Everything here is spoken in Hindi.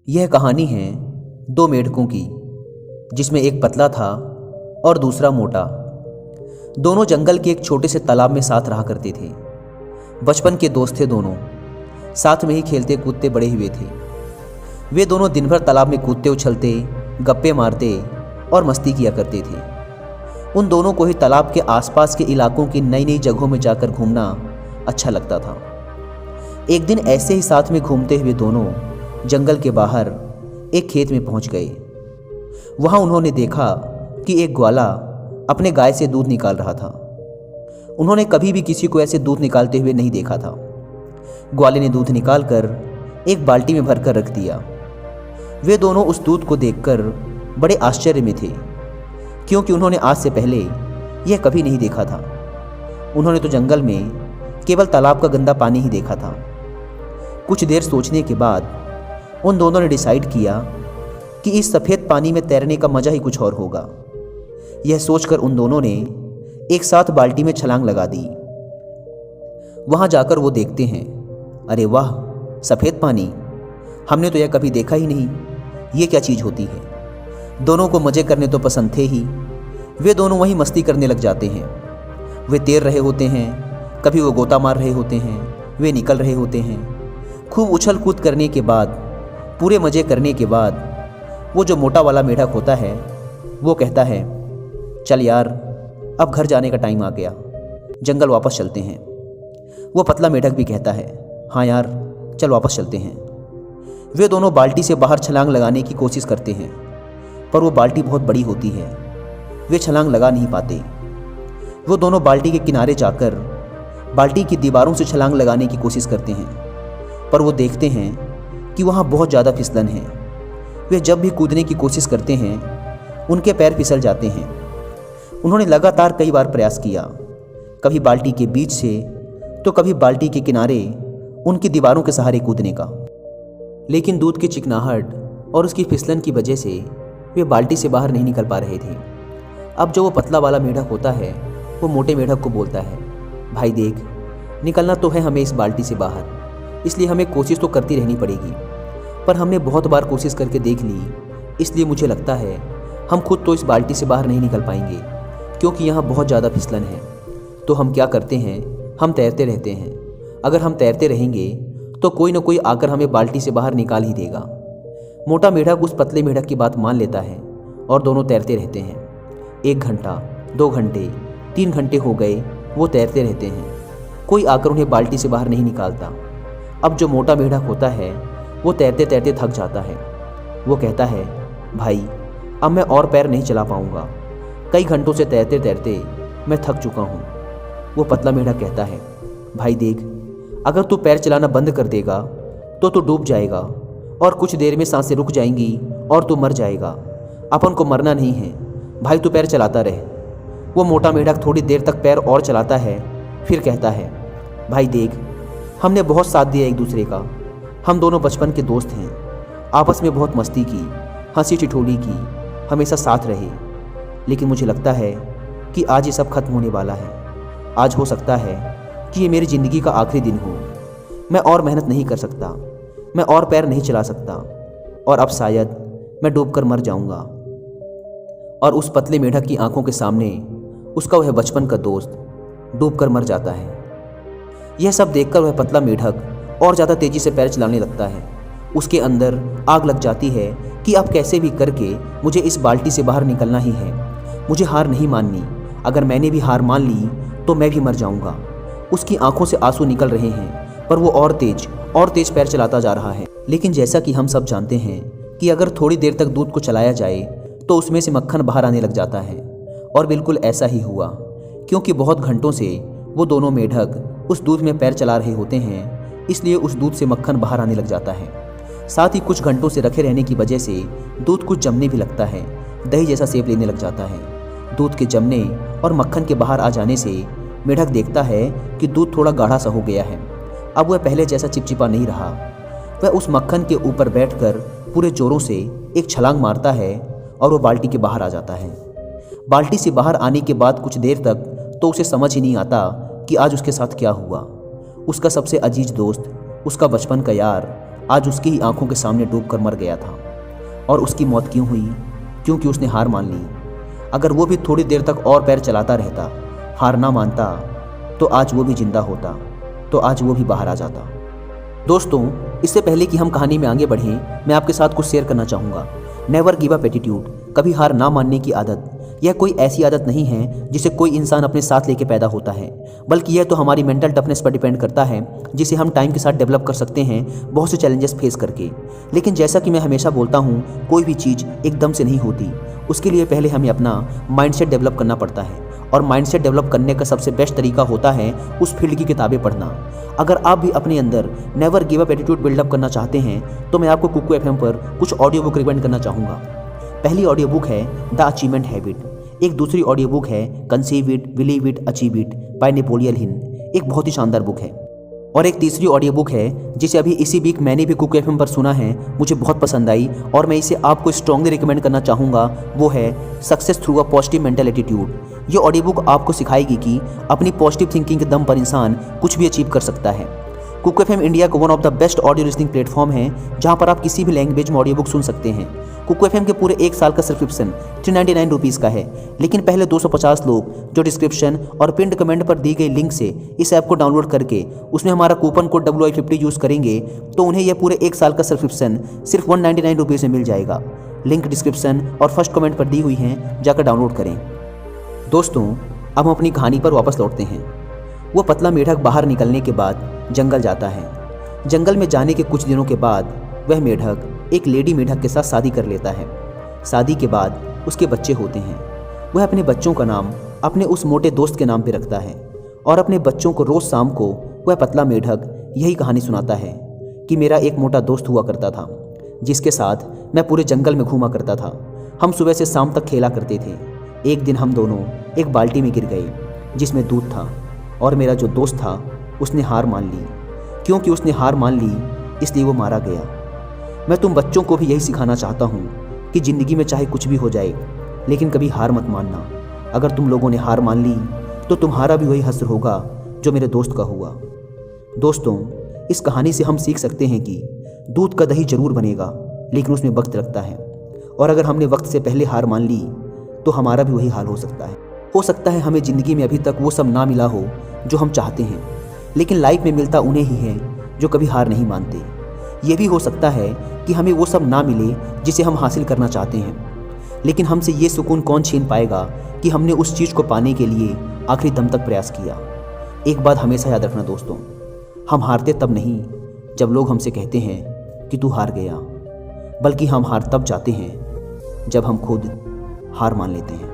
यह कहानी है दो मेढकों की, जिसमें एक पतला था और दूसरा मोटा। दोनों जंगल के एक छोटे से तालाब में साथ रहा करते थे। बचपन के दोस्त थे दोनों, साथ में ही खेलते कूदते बड़े हुए थे। वे दोनों दिन भर तालाब में कूदते उछलते, गप्पे मारते और मस्ती किया करते थे। उन दोनों को ही तालाब के आसपास के इलाकों की नई नई जगहों में जाकर घूमना अच्छा लगता था। एक दिन ऐसे ही साथ में घूमते हुए दोनों जंगल के बाहर एक खेत में पहुंच गए। वहां उन्होंने देखा कि एक ग्वाला अपने गाय से दूध निकाल रहा था। उन्होंने कभी भी किसी को ऐसे दूध निकालते हुए नहीं देखा था। ग्वाले ने दूध निकालकर एक बाल्टी में भरकर रख दिया। वे दोनों उस दूध को देखकर बड़े आश्चर्य में थे, क्योंकि उन्होंने आज से पहले यह कभी नहीं देखा था। उन्होंने तो जंगल में केवल तालाब का गंदा पानी ही देखा था। कुछ देर सोचने के बाद उन दोनों ने डिसाइड किया कि इस सफ़ेद पानी में तैरने का मज़ा ही कुछ और होगा। यह सोचकर उन दोनों ने एक साथ बाल्टी में छलांग लगा दी। वहाँ जाकर वो देखते हैं, अरे वाह, सफ़ेद पानी! हमने तो यह कभी देखा ही नहीं। ये क्या चीज़ होती है? दोनों को मज़े करने तो पसंद थे ही। वे दोनों वहीं मस्ती करने लग जाते हैं। वे तैर रहे होते हैं, कभी वो गोता मार रहे होते हैं, वे निकल रहे होते हैं। खूब उछल कूद करने के बाद, पूरे मज़े करने के बाद, वो जो मोटा वाला मेढक होता है वो कहता है, चल यार, अब घर जाने का टाइम आ गया, जंगल वापस चलते हैं। वो पतला मेढक भी कहता है, हाँ यार, चल वापस चलते हैं। वे दोनों बाल्टी से बाहर छलांग लगाने की कोशिश करते हैं, पर वो बाल्टी बहुत बड़ी होती है। वे छलांग लगा नहीं पाते। वो दोनों बाल्टी के किनारे जाकर बाल्टी की दीवारों से छलांग लगाने की कोशिश करते हैं, पर वो देखते हैं कि वहाँ बहुत ज़्यादा फिसलन है। वे जब भी कूदने की कोशिश करते हैं, उनके पैर फिसल जाते हैं। उन्होंने लगातार कई बार प्रयास किया, कभी बाल्टी के बीच से तो कभी बाल्टी के किनारे उनकी दीवारों के सहारे कूदने का, लेकिन दूध की चिकनाहट और उसकी फिसलन की वजह से वे बाल्टी से बाहर नहीं निकल पा रहे थे। अब जो वो पतला वाला मेढक होता है वो मोटे मेढक को बोलता है, भाई देख, निकलना तो है हमें इस बाल्टी से बाहर, इसलिए हमें कोशिश तो करती रहनी पड़ेगी। पर हमने बहुत बार कोशिश करके देख ली, इसलिए मुझे लगता है हम खुद तो इस बाल्टी से बाहर नहीं निकल पाएंगे, क्योंकि यहाँ बहुत ज़्यादा फिसलन है। तो हम क्या करते हैं, हम तैरते रहते हैं। अगर हम तैरते रहेंगे तो कोई ना कोई आकर हमें बाल्टी से बाहर निकाल ही देगा। मोटा मेढक उस पतले मेढक की बात मान लेता है और दोनों तैरते रहते हैं। 1 घंटा, 2 घंटे, 3 घंटे हो गए, वो तैरते रहते हैं। कोई आकर उन्हें बाल्टी से बाहर नहीं निकालता। अब जो मोटा मेढक होता है वो तैरते तैरते थक जाता है। वो कहता है, भाई, अब मैं और पैर नहीं चला पाऊँगा। कई घंटों से तैरते तैरते मैं थक चुका हूँ। वो पतला मेढक कहता है, भाई देख, अगर तू पैर चलाना बंद कर देगा तो तू डूब जाएगा और कुछ देर में सांसें रुक जाएंगी और तू मर जाएगा। अपन को मरना नहीं है भाई, तू पैर चलाता रहे। वो मोटा मेढक थोड़ी देर तक पैर और चलाता है, फिर कहता है, भाई देख, हमने बहुत साथ दिया एक दूसरे का। हम दोनों बचपन के दोस्त हैं, आपस में बहुत मस्ती की, हंसी ठिठोली की, हमेशा साथ रहे। लेकिन मुझे लगता है कि आज ये सब खत्म होने वाला है। आज हो सकता है कि ये मेरी ज़िंदगी का आखिरी दिन हो। मैं और मेहनत नहीं कर सकता, मैं और पैर नहीं चला सकता, और अब शायद मैं डूबकर मर जाऊंगा। और उस पतले मेढक की आंखों के सामने उसका वह बचपन का दोस्त डूबकर मर जाता है। यह सब देखकर वह पतला मेढक और ज़्यादा तेज़ी से पैर चलाने लगता है। उसके अंदर आग लग जाती है कि अब कैसे भी करके मुझे इस बाल्टी से बाहर निकलना ही है। मुझे हार नहीं माननी। अगर मैंने भी हार मान ली तो मैं भी मर जाऊंगा। उसकी आंखों से आंसू निकल रहे हैं, पर वो और तेज पैर चलाता जा रहा है। लेकिन जैसा कि हम सब जानते हैं कि अगर थोड़ी देर तक दूध को चलाया जाए तो उसमें से मक्खन बाहर आने लग जाता है। और बिल्कुल ऐसा ही हुआ, क्योंकि बहुत घंटों से वो दोनों मेढक उस दूध में पैर चला रहे होते हैं, इसलिए उस दूध से मक्खन बाहर आने लग जाता है। साथ ही कुछ घंटों से रखे रहने की वजह से दूध कुछ जमने भी लगता है, दही जैसा शेप लेने लग जाता है। दूध के जमने और मक्खन के बाहर आ जाने से मेढक देखता है कि दूध थोड़ा गाढ़ा सा हो गया है। अब वह पहले जैसा चिपचिपा नहीं रहा। वह उस मक्खन के ऊपर बैठकर पूरे जोरों से एक छलांग मारता है और वो बाल्टी के बाहर आ जाता है। बाल्टी से बाहर आने के बाद कुछ देर तक तो उसे समझ ही नहीं आता कि आज उसके साथ क्या हुआ। उसका सबसे अजीज दोस्त, उसका बचपन का यार आज उसकी ही आंखों के सामने डूबकर मर गया था। और उसकी मौत क्यों हुई? क्योंकि उसने हार मान ली। अगर वो भी थोड़ी देर तक और पैर चलाता रहता, हार ना मानता, तो आज वो भी जिंदा होता, तो आज वो भी बाहर आ जाता। दोस्तों, इससे पहले कि हम कहानी में आगे बढ़ें, मैं आपके साथ कुछ शेयर करना चाहूँगा। नेवर गिव अप एटीट्यूड, कभी हार ना मानने की आदत, यह कोई ऐसी आदत नहीं है जिसे कोई इंसान अपने साथ लेके पैदा होता है, बल्कि यह तो हमारी मेंटल टफनेस पर डिपेंड करता है, जिसे हम टाइम के साथ डेवलप कर सकते हैं, बहुत से चैलेंजेस फेस करके। लेकिन जैसा कि मैं हमेशा बोलता हूँ, कोई भी चीज़ एकदम से नहीं होती। उसके लिए पहले हमें अपना माइंडसेट डेवलप करना पड़ता है, और माइंडसेट डेवलप करने का सबसे बेस्ट तरीका होता है उस फील्ड की किताबें पढ़ना। अगर आप भी अपने अंदर never give up attitude build up करना चाहते हैं, तो मैं आपको कुकू एफएम पर कुछ ऑडियो बुक रिकमेंड करना चाहूँगा। पहली ऑडियो बुक है द अचीवमेंट हैबिट। एक दूसरी ऑडियो बुक है conceive it, believe it, achieve it by Napoleon Hill. एक बहुत ही शानदार बुक है। और एक तीसरी ऑडियो बुक है जिसे अभी इसी वीक मैंने भी कुकू एफएम पर सुना है, मुझे बहुत पसंद आई और मैं इसे आपको स्ट्रांगली रिकमेंड करना चाहूँगा। वो है success through a positive mental attitude. ये ऑडियो बुक आपको सिखाएगी कि अपनी पॉजिटिव थिंकिंग के दम पर इंसान कुछ भी अचीव कर सकता है। कुकू एफएम इंडिया का one of the best audio listening platform है, जहाँ पर आप किसी भी लैंग्वेज में ऑडियो बुक सुन सकते हैं। कुकू एफएम के पूरे 1 साल का सब्सक्रिप्शन 399 रुपीज़ का है, लेकिन पहले 250 लोग जो डिस्क्रिप्शन और पिंड कमेंट पर दी गई लिंक से इस ऐप को डाउनलोड करके उसमें हमारा कूपन कोड WI50 यूज़ करेंगे, तो उन्हें यह पूरे 1 साल का सब्सक्रिप्शन सिर्फ 199 रुपीज़ में मिल जाएगा। लिंक डिस्क्रिप्शन और फर्स्ट कमेंट पर दी हुई हैं, जाकर डाउनलोड करें। दोस्तों, अब हम अपनी कहानी पर वापस लौटते हैं। वो पतला मेढक बाहर निकलने के बाद जंगल जाता है। जंगल में जाने के कुछ दिनों के बाद वह मेढक एक लेडी मेढक के साथ शादी कर लेता है। शादी के बाद उसके बच्चे होते हैं। वह अपने बच्चों का नाम अपने उस मोटे दोस्त के नाम पे रखता है और अपने बच्चों को रोज़ शाम को वह पतला मेढक यही कहानी सुनाता है कि मेरा एक मोटा दोस्त हुआ करता था, जिसके साथ मैं पूरे जंगल में घूमा करता था। हम सुबह से शाम तक खेला करते थे। एक दिन हम दोनों एक बाल्टी में गिर गए जिसमें दूध था, और मेरा जो दोस्त था उसने हार मान ली। क्योंकि उसने हार मान ली, इसलिए वो मारा गया। मैं तुम बच्चों को भी यही सिखाना चाहता हूँ कि ज़िंदगी में चाहे कुछ भी हो जाए, लेकिन कभी हार मत मानना। अगर तुम लोगों ने हार मान ली, तो तुम्हारा भी वही हश्र होगा जो मेरे दोस्त का हुआ। दोस्तों, इस कहानी से हम सीख सकते हैं कि दूध का दही जरूर बनेगा, लेकिन उसमें वक्त लगता है, और अगर हमने वक्त से पहले हार मान ली, तो हमारा भी वही हाल हो सकता है। हो सकता है हमें ज़िंदगी में अभी तक वो सब ना मिला हो जो हम चाहते हैं, लेकिन लाइफ में मिलता उन्हें ही है जो कभी हार नहीं मानते। ये भी हो सकता है कि हमें वो सब ना मिले जिसे हम हासिल करना चाहते हैं, लेकिन हमसे ये सुकून कौन छीन पाएगा कि हमने उस चीज़ को पाने के लिए आखिरी दम तक प्रयास किया। एक बात हमेशा याद रखना दोस्तों, हम हारते तब नहीं जब लोग हमसे कहते हैं कि तू हार गया, बल्कि हम हार तब जाते हैं जब हम खुद हार मान लेते हैं।